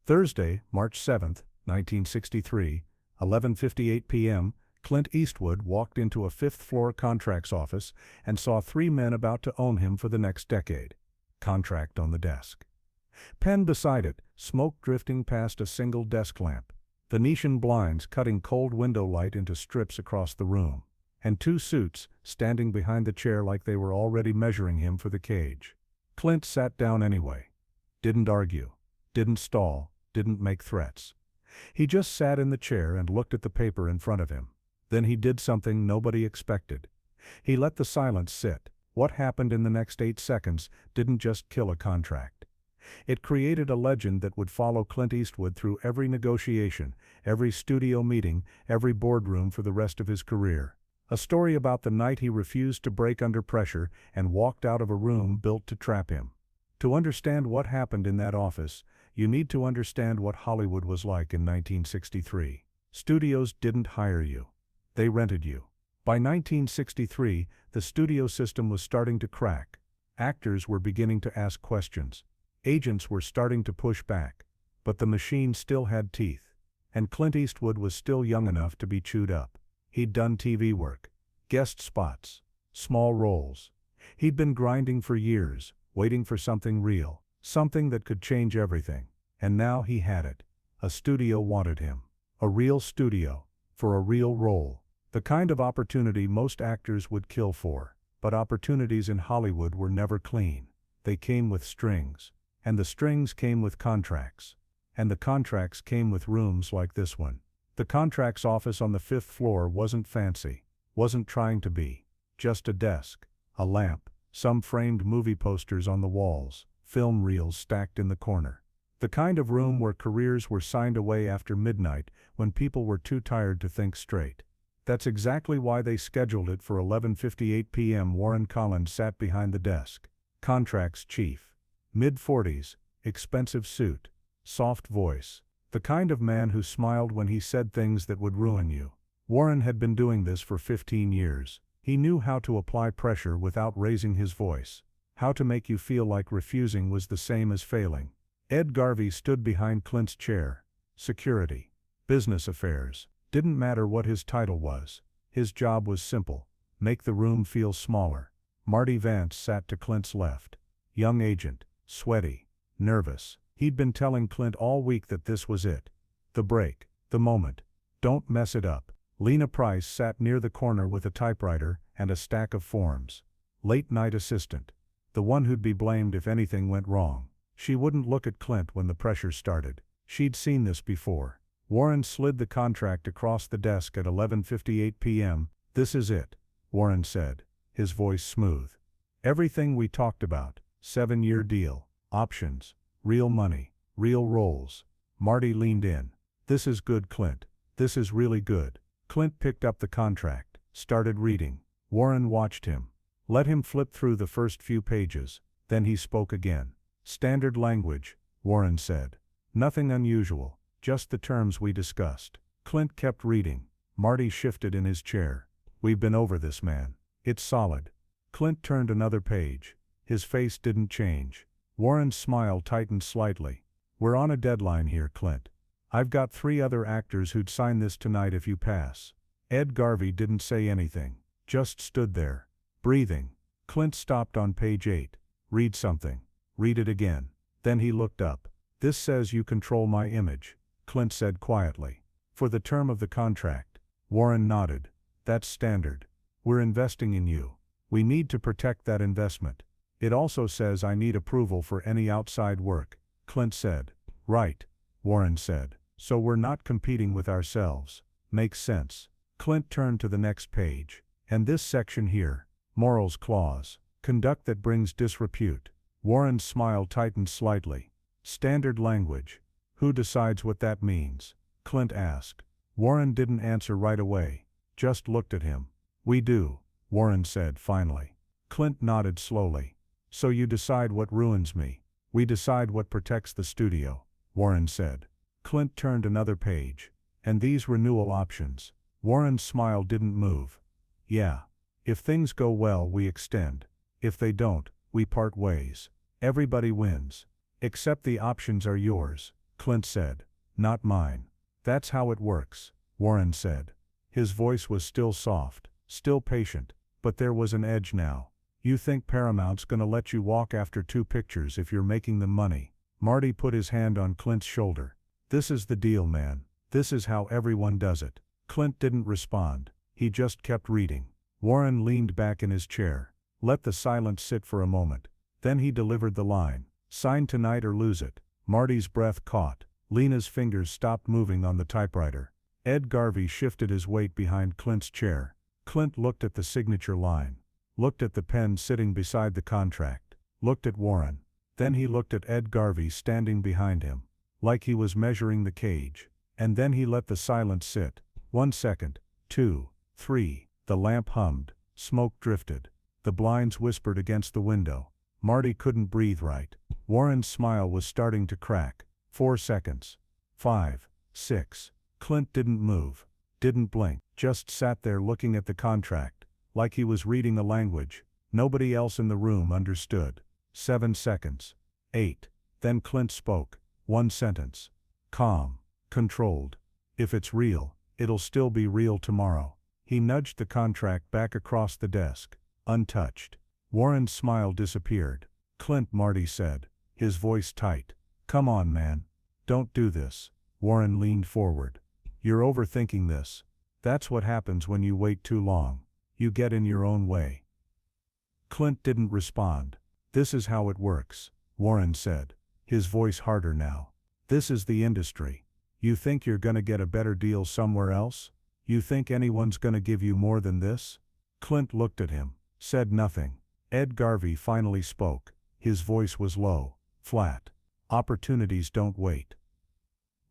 Thursday, March 7, 1963, 11:58 p.m., Clint Eastwood walked into a fifth-floor contracts office and saw three men about to own him for the next decade. Contract on the desk. Pen beside it, smoke drifting past a single desk lamp. Venetian blinds cutting cold window light into strips across the room. And two suits standing behind the chair like they were already measuring him for the cage. Clint sat down anyway. Didn't argue. Didn't stall. Didn't make threats. He just sat in the chair and looked at the paper in front of him. Then he did something nobody expected. He let the silence sit. What happened in the next 8 seconds didn't just kill a contract. It created a legend that would follow Clint Eastwood through every negotiation, every studio meeting, every boardroom for the rest of his career. A story about the night he refused to break under pressure and walked out of a room built to trap him. To understand what happened in that office, you need to understand what Hollywood was like in 1963. Studios didn't hire you. They rented you. By 1963, the studio system was starting to crack. Actors were beginning to ask questions. Agents were starting to push back. But the machine still had teeth. And Clint Eastwood was still young enough to be chewed up. He'd done TV work. Guest spots. Small roles. He'd been grinding for years, waiting for something real. Something that could change everything. And now he had it. A studio wanted him. A real studio. For a real role. The kind of opportunity most actors would kill for. But opportunities in Hollywood were never clean. They came with strings. And the strings came with contracts. And the contracts came with rooms like this one. The contracts office on the 5th floor wasn't fancy. Wasn't trying to be. Just a desk. A lamp. Some framed movie posters on the walls. Film reels stacked in the corner. The kind of room where careers were signed away after midnight when people were too tired to think straight. That's exactly why they scheduled it for 11:58 p.m. Warren Collins sat behind the desk. Contracts chief. Mid-40s, expensive suit, soft voice. The kind of man who smiled when he said things that would ruin you. Warren had been doing this for 15 years. He knew how to apply pressure without raising his voice. How to make you feel like refusing was the same as failing. Ed Garvey stood behind Clint's chair. Security. Business affairs. Didn't matter what his title was. His job was simple. Make the room feel smaller. Marty Vance sat to Clint's left. Young agent. Sweaty. Nervous. He'd been telling Clint all week that this was it. The break. The moment. Don't mess it up. Lena Price sat near the corner with a typewriter and a stack of forms. Late-night assistant. The one who'd be blamed if anything went wrong. She wouldn't look at Clint when the pressure started. She'd seen this before. Warren slid the contract across the desk at 11:58 p.m. "This is it," Warren said, his voice smooth. "Everything we talked about. 7-year deal. Options. Real money. Real roles." Marty leaned in. "This is good, Clint. This is really good." Clint picked up the contract, started reading. Warren watched him. Let him flip through the first few pages. Then he spoke again. "Standard language," Warren said. "Nothing unusual, just the terms we discussed." Clint kept reading. Marty shifted in his chair. "We've been over this, man. It's solid." Clint turned another page. His face didn't change. Warren's smile tightened slightly. "We're on a deadline here, Clint. I've got 3 other actors who'd sign this tonight if you pass." Ed Garvey didn't say anything. Just stood there. Breathing. Clint stopped on page 8. "Read something." "Read it again." Then he looked up. "This says you control my image," Clint said quietly. "For the term of the contract." Warren nodded. "That's standard. We're investing in you. We need to protect that investment. It also says I need approval for any outside work," Clint said. "Right," Warren said. "So we're not competing with ourselves. Makes sense." Clint turned to the next page. "And this section here. Morals clause. Conduct that brings disrepute." Warren's smile tightened slightly. "Standard language. Who decides what that means?" Clint asked. Warren didn't answer right away. Just looked at him. "We do," Warren said finally. Clint nodded slowly. "So you decide what ruins me. We decide what protects the studio," Warren said. Clint turned another page. "And these renewal options." Warren's smile didn't move. "Yeah. If things go well, we extend. If they don't, we part ways. Everybody wins. Except the options are yours." Clint said. Not mine. That's how it works, Warren said. His voice was still soft, still patient, but there was an edge now. You think Paramount's gonna let you walk after 2 pictures if you're making them money? Marty put his hand on Clint's shoulder. This is the deal, man. This is how everyone does it. Clint didn't respond. He just kept reading. Warren leaned back in his chair. Let the silence sit for a moment. Then he delivered the line. Sign tonight or lose it. Marty's breath caught. Lena's fingers stopped moving on the typewriter. Ed Garvey shifted his weight behind Clint's chair. Clint looked at the signature line. Looked at the pen sitting beside the contract. Looked at Warren. Then he looked at Ed Garvey standing behind him. Like he was measuring the cage. And then he let the silence sit. 1 second. 2. 3. The lamp hummed. Smoke drifted. The blinds whispered against the window. Marty couldn't breathe right. Warren's smile was starting to crack. 4 seconds. 5. 6. Clint didn't move. Didn't blink. Just sat there looking at the contract. Like he was reading a language nobody else in the room understood. 7 seconds. 8. Then Clint spoke. 1 sentence. Calm. Controlled. If it's real, it'll still be real tomorrow. He nudged the contract back across the desk. Untouched. Warren's smile disappeared. Clint, Marty said, his voice tight. Come on, man. Don't do this. Warren leaned forward. You're overthinking this. That's what happens when you wait too long. You get in your own way. Clint didn't respond. This is how it works, Warren said, his voice harder now. This is the industry. You think you're gonna get a better deal somewhere else? You think anyone's gonna give you more than this? Clint looked at him, said nothing. Ed Garvey finally spoke. His voice was low, flat. Opportunities don't wait.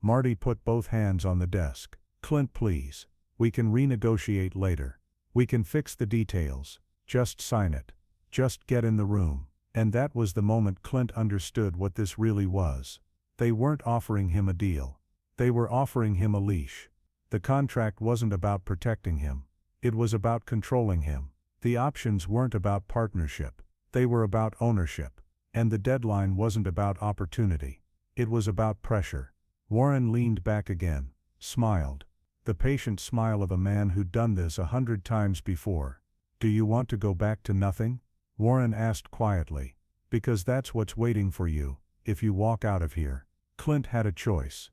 Marty put both hands on the desk. Clint, please. We can renegotiate later. We can fix the details. Just sign it. Just get in the room. And that was the moment Clint understood what this really was. They weren't offering him a deal. They were offering him a leash. The contract wasn't about protecting him. It was about controlling him. The options weren't about partnership. They were about ownership. And the deadline wasn't about opportunity. It was about pressure. Warren leaned back again, smiled. The patient smile of a man who'd done this 100 times before. Do you want to go back to nothing? Warren asked quietly. Because that's what's waiting for you, if you walk out of here. Clint had a choice.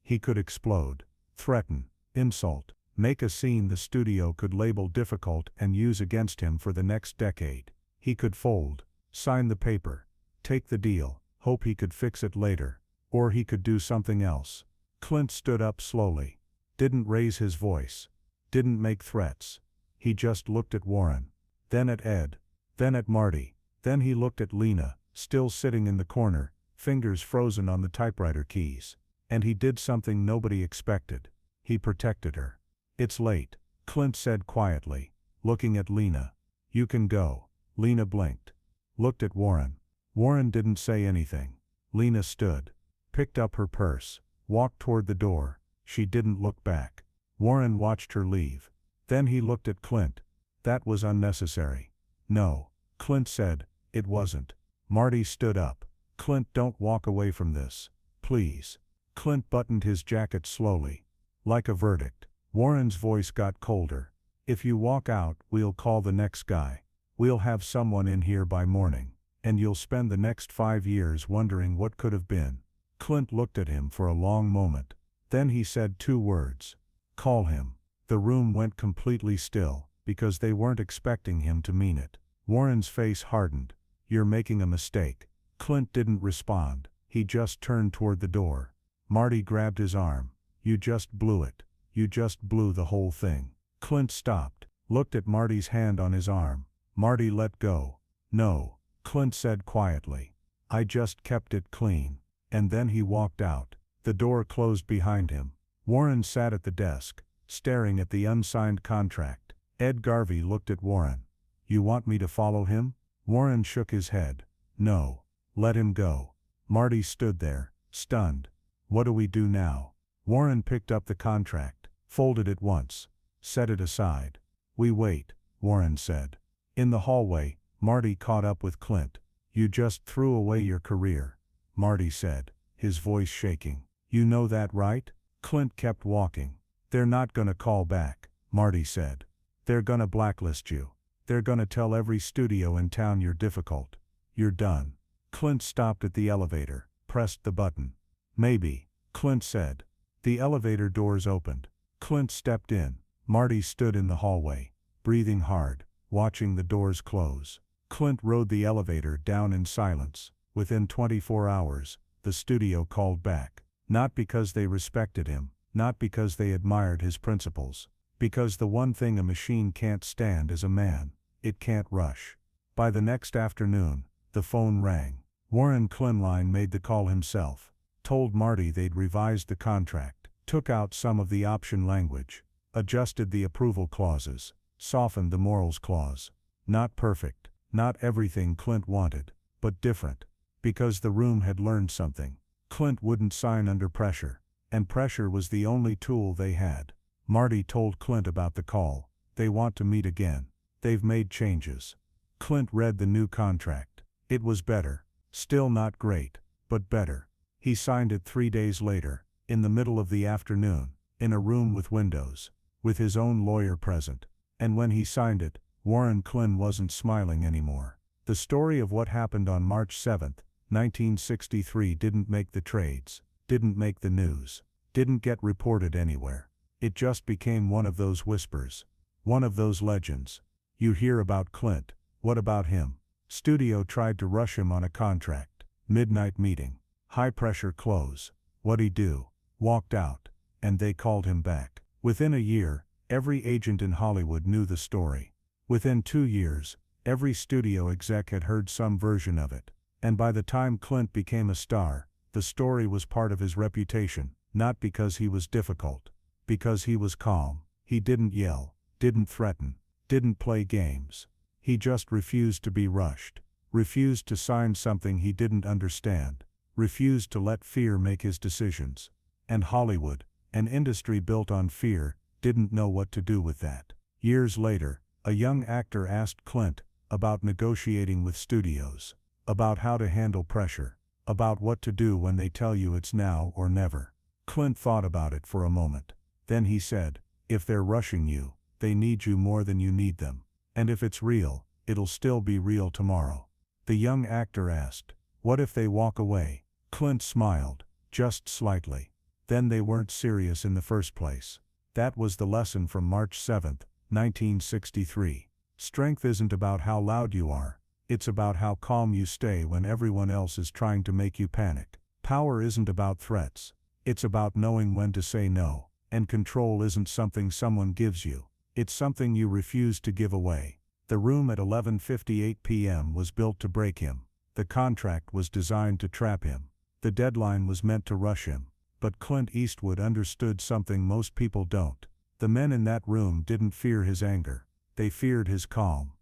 He could explode, threaten, insult, make a scene the studio could label difficult and use against him for the next decade. He could fold, sign the paper, take the deal, hope he could fix it later. Or he could do something else. Clint stood up slowly. Didn't raise his voice. Didn't make threats. He just looked at Warren. Then at Ed. Then at Marty. Then he looked at Lena, still sitting in the corner, fingers frozen on the typewriter keys. And he did something nobody expected. He protected her. It's late, Clint said quietly, looking at Lena. You can go. Lena blinked. Looked at Warren. Warren didn't say anything. Lena stood. Picked up her purse, walked toward the door. She didn't look back. Warren watched her leave. Then he looked at Clint. That was unnecessary. No, Clint said, it wasn't. Marty stood up. Clint, don't walk away from this. Please. Clint buttoned his jacket slowly. Like a verdict. Warren's voice got colder. If you walk out, we'll call the next guy. We'll have someone in here by morning. And you'll spend the next 5 years wondering what could have been. Clint looked at him for a long moment. Then he said 2 words. Call him. The room went completely still, because they weren't expecting him to mean it. Warren's face hardened. You're making a mistake. Clint didn't respond. He just turned toward the door. Marty grabbed his arm. You just blew it. You just blew the whole thing. Clint stopped, looked at Marty's hand on his arm. Marty let go. No, Clint said quietly. I just kept it clean. And then he walked out. The door closed behind him. Warren sat at the desk, staring at the unsigned contract. Ed Garvey looked at Warren. You want me to follow him? Warren shook his head. No. Let him go. Marty stood there, stunned. What do we do now? Warren picked up the contract, folded it once, set it aside. We wait, Warren said. In the hallway, Marty caught up with Clint. You just threw away your career, Marty said. his voice shaking. "You know that, right?" Clint kept walking. "They're not gonna call back," Marty said. "They're gonna blacklist you. They're gonna tell every studio in town you're difficult. You're done." Clint stopped at the elevator, pressed the button. "Maybe," Clint said. The elevator doors opened. Clint stepped in. Marty stood in the hallway, breathing hard, watching the doors close. Clint rode the elevator down in silence. Within 24 hours, the studio called back. Not because they respected him, not because they admired his principles. Because the one thing a machine can't stand is a man. It can't rush. By the next afternoon, the phone rang. Warren Clinline made the call himself. Told Marty they'd revised the contract, took out some of the option language, adjusted the approval clauses, softened the morals clause. Not perfect, not everything Clint wanted, but different. Because the room had learned something. Clint wouldn't sign under pressure, and pressure was the only tool they had. Marty told Clint about the call. "They want to meet again. They've made changes." Clint read the new contract. It was better. Still not great, but better. He signed it 3 days later, in the middle of the afternoon, in a room with windows, with his own lawyer present. And when he signed it, Warren Cline wasn't smiling anymore. The story of what happened on March 7, 1963 didn't make the trades, didn't make the news, didn't get reported anywhere. It just became one of those whispers. One of those legends. You hear about Clint. What about him? Studio tried to rush him on a contract. Midnight meeting. High pressure close. What'd he do? Walked out. And they called him back. Within a year, every agent in Hollywood knew the story. Within 2 years, every studio exec had heard some version of it. And by the time Clint became a star, the story was part of his reputation, not because he was difficult. Because he was calm. He didn't yell, didn't threaten, didn't play games. He just refused to be rushed, refused to sign something he didn't understand, refused to let fear make his decisions. And Hollywood, an industry built on fear, didn't know what to do with that. Years later, a young actor asked Clint about negotiating with studios, about how to handle pressure, about what to do when they tell you it's now or never. Clint thought about it for a moment. Then he said, "If they're rushing you, they need you more than you need them. And if it's real, it'll still be real tomorrow." The young actor asked, "What if they walk away?" Clint smiled, just slightly. Then they weren't serious in the first place. That was the lesson from March 7, 1963. Strength isn't about how loud you are, it's about how calm you stay when everyone else is trying to make you panic. Power isn't about threats, it's about knowing when to say no. And control isn't something someone gives you, it's something you refuse to give away. The room at 11:58 p.m. was built to break him. The contract was designed to trap him. The deadline was meant to rush him. But Clint Eastwood understood something most people don't. The men in that room didn't fear his anger. They feared his calm.